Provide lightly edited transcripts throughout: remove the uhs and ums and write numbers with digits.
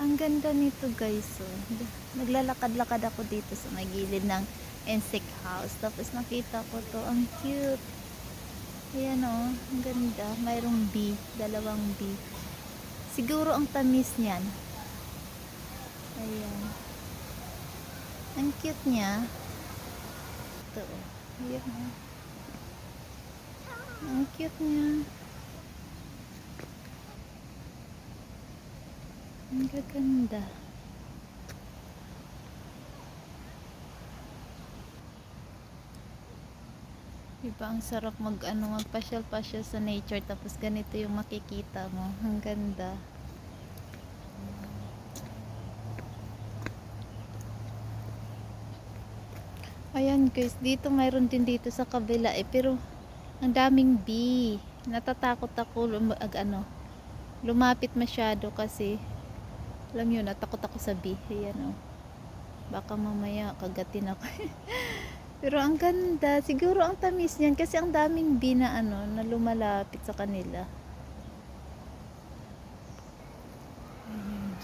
Ang ganda nito guys, oh. Naglalakad-lakad ako dito sa may gilid ng insect house. Tapos nakita ko to, ang cute. Ayan oh, ang ganda. Mayroong bee, dalawang bee. Siguro ang tamis niyan. Ayan. Ang cute niya. Ito oh. Ayan oh. Ang cute niya. Ang gaganda. Diba ang sarap magpasyal-pasyal sa nature tapos ganito yung makikita mo. Ang ganda. Ayan guys, dito mayroon din dito sa kabila pero ang daming bee. Natatakot ako lumapit masyado kasi alam nyo, natakot ako sa bee. Ayan oh. Baka mamaya kagatin ako. Pero ang ganda. Siguro ang tamis niyan kasi ang daming bee na na lumalapit sa kanila. Ayan.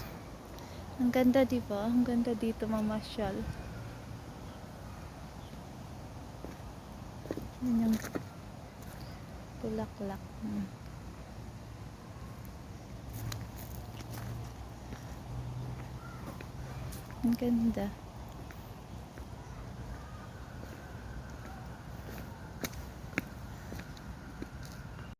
Ang ganda, di ba? Ang ganda dito mamasyal. Yan yung bulaklak. Ang ganda.